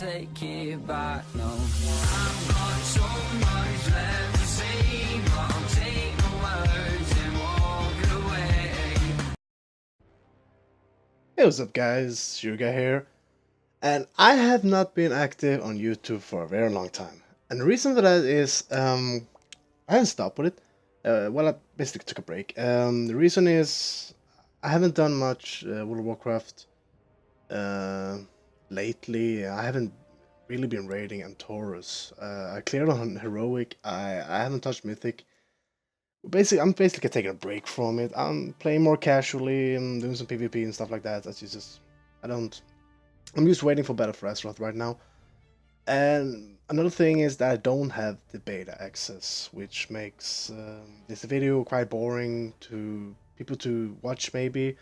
take it back, no. I've got so much left to say, but I'll take the words and walk away. Hey, what's up guys, Suga here, and I have not been active on YouTube for a very long time. And the reason for that is, I haven't stopped with it, well, I basically took a break. The reason is, I haven't done much World of Warcraft lately. I haven't really been raiding on Taurus. I cleared on Heroic, I haven't touched Mythic. I'm basically taking a break from it. I'm playing more casually and doing some PvP and stuff like that. That's just, I'm just waiting for Battle for Azeroth right now. And another thing is that I don't have the beta access, which makes this video quite boring to people to watch maybe.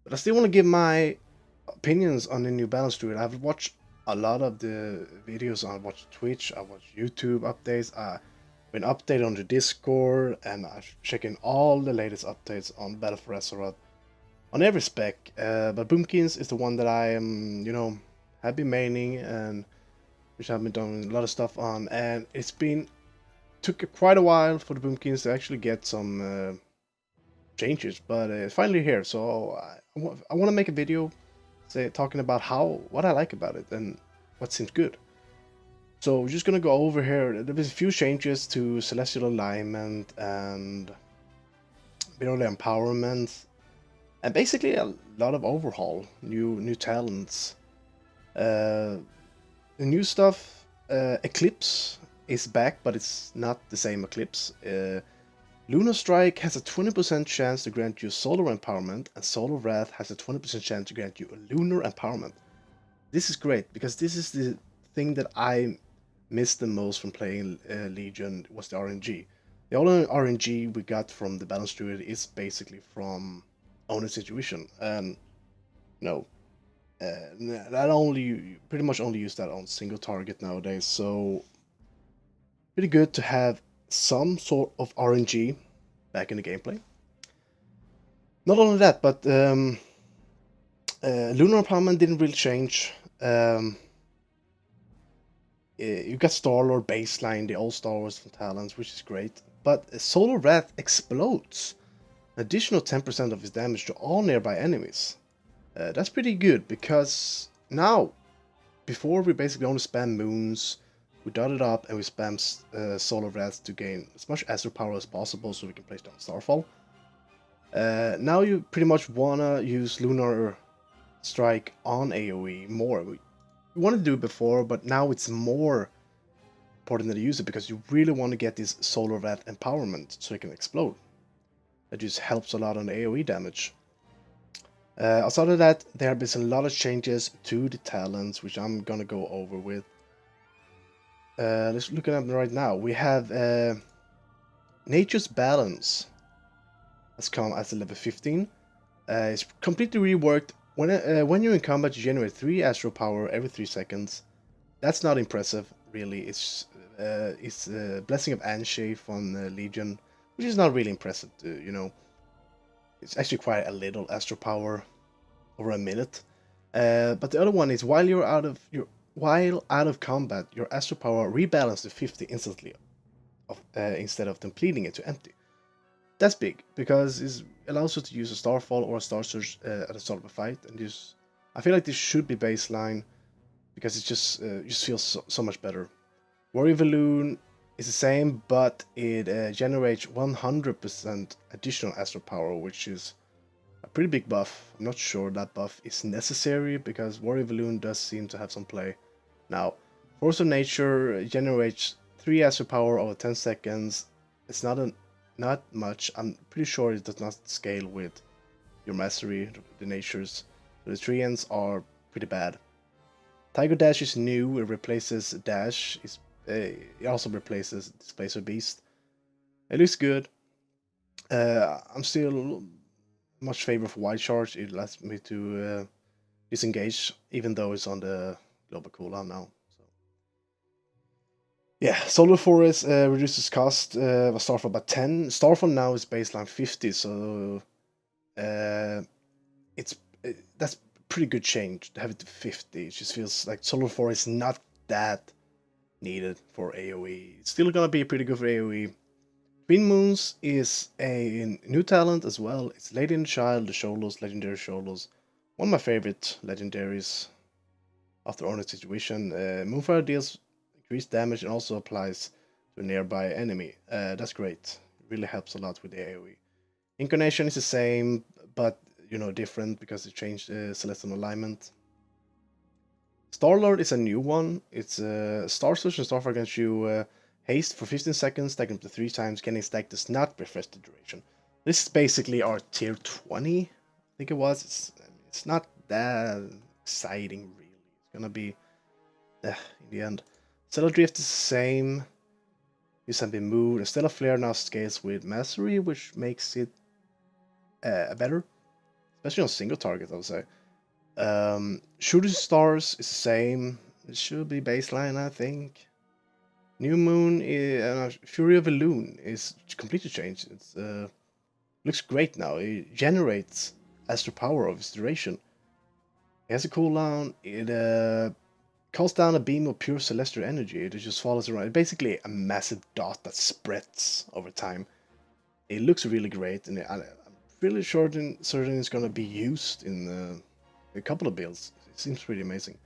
But I still want to give my opinions on the new balance Druid. I've watched a lot of the videos. I watched Twitch, I watched YouTube updates. Been updated on the Discord, and I'm checking all the latest updates on Battle for Azeroth on every spec. But Boomkins is the one that I am, have been maining, and which I've been doing a lot of stuff on. And took quite a while for the Boomkins to actually get some changes, but it's finally here. So I want to make a video, talking about what I like about it and what seems good. So we're just gonna go over here. There was a few changes to Celestial Alignment and Builder Empowerment, and basically a lot of overhaul, new talents. The new stuff, Eclipse is back, but it's not the same Eclipse. Lunar Strike has a 20% chance to grant you Solar Empowerment, and Solar Wrath has a 20% chance to grant you a Lunar Empowerment. This is great, because this is the thing that I missed the most from playing Legion, was the RNG. The only RNG we got from the Balance Druid is basically from Owner's Intuition, and you pretty much only use that on single target nowadays. So pretty good to have some sort of RNG back in the gameplay. Not only that, but Lunar Empowerment didn't really change. You got Starlord baseline, the old Star Wars from talents, which is great. But Solar Wrath explodes. Additional 10% of his damage to all nearby enemies. That's pretty good, because now, before we basically only spam moons, we dot it up and we spam Solar Wrath to gain as much Astral power as possible so we can place down Starfall. Now you pretty much wanna use Lunar Strike on AoE more. We wanted to do it before, but now it's more important to use it because you really want to get this Solar Wrath empowerment so it can explode. That just helps a lot on the AoE damage. Outside of that, there have been a lot of changes to the talents, which I'm gonna go over with. Let's look at them right now. We have Nature's Balance has come as a level 15. It's completely reworked. When you're in combat, you generate 3 astral power every 3 seconds. That's not impressive, really. It's Blessing of Anshe from Legion, which is not really impressive. It's actually quite a little astral power over a minute. But the other one is while out of combat, your astral power rebalances to 50 instantly, instead of depleting it to empty. That's big, because it allows you to use a Starfall or a Star Surge at the start of a fight, and I feel like this should be baseline, because it just feels so much better. Warrior Balloon is the same, but it generates 100% additional Astral Power, which is a pretty big buff. I'm not sure that buff is necessary, because Warrior Balloon does seem to have some play. Now, Force of Nature generates 3 Astral Power over 10 seconds. It's not much. I'm pretty sure it does not scale with your mastery, the natures. So the 3 ends are pretty bad. Tiger Dash is new. It replaces Dash. It also replaces Displacer Beast. It looks good. I'm still much favor for Wild Charge. It allows me to disengage, even though it's on the global cooldown now. Yeah, Solar Forest reduces cost of Starfall by 10. Starfall now is baseline 50, so that's pretty good change to have it to 50. It just feels like Solar 4 is not that needed for AoE. It's still gonna be pretty good for AoE. Twin Moons is a new talent as well. It's Lady in the Child, the Sholos, legendary Sholos. One of my favorite legendaries after Honest Situation. Moonfire deals increased damage and also applies to a nearby enemy. That's great. It really helps a lot with the AoE. Incarnation is the same, but different because it changed the celestial alignment. Starlord is a new one. It's Star Surge and Starfire grants you haste for 15 seconds, stack up to 3 times. Getting stacked does not refresh the duration. This is basically our tier 20, I think it was. It's not that exciting, really. It's gonna be in the end. Stellar Drift is the same. These have been moved. And Stellar Flare now scales with Mastery, which makes it better. Especially on single target, I would say. Shooting Stars is the same. It should be baseline, I think. New Moon, Fury of the Loon is completely changed. It looks great now. It generates Astral Power of its duration. It has a cooldown. It calls down a beam of pure celestial energy. It just follows around. It's basically a massive dot that spreads over time. It looks really great, and I'm really certain it's going to be used in a couple of builds. It seems pretty amazing.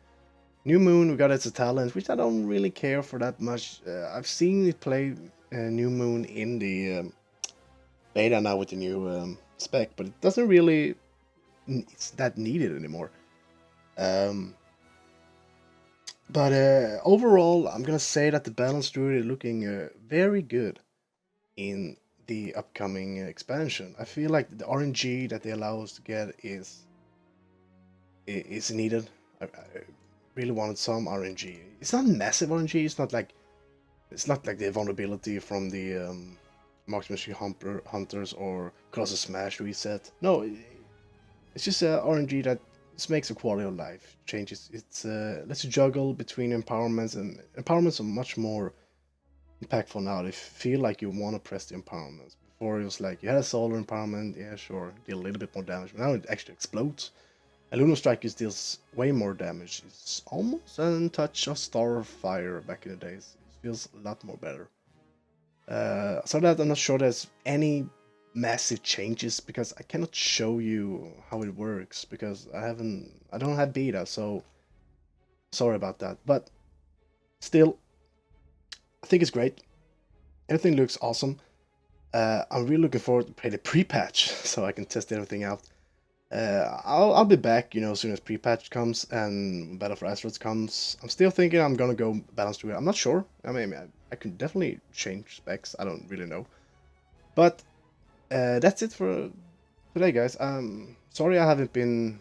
New Moon, we got it as a talent, which I don't really care for that much. I've seen it play New Moon in the beta now with the new spec, but it doesn't really... It's that needed anymore. But overall, I'm gonna say that the Balance Druid is looking very good in the upcoming expansion. I feel like the RNG that they allow us to get is needed. I really wanted some RNG. It's not massive RNG. It's not like the vulnerability from the Marksmanship Hunters or Colossus Smash reset. No, it's just RNG that just makes the quality of life changes. It's lets you juggle between empowerments, and empowerments are much more impactful now. They feel like you want to press the empowerments. Before it was like you had a solar empowerment, yeah, sure, deal a little bit more damage. But now it actually explodes. And Lunar Strike deals way more damage. It's almost a touch of Starfire back in the days. It feels a lot more better. So that I'm not sure there's any massive changes because I cannot show you how it works because I don't have beta, so sorry about that. But still, I think it's great. Everything looks awesome. I'm really looking forward to play the pre-patch so I can test everything out. I'll be back, as soon as pre-patch comes and Battle for Azeroth comes. I'm still thinking I'm gonna go Balance to it. I'm not sure. I mean, I could definitely change specs. I don't really know. But that's it for today, guys. Sorry I haven't been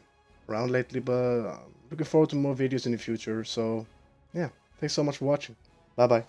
around lately, but I'm looking forward to more videos in the future. So, yeah, thanks so much for watching. Bye-bye.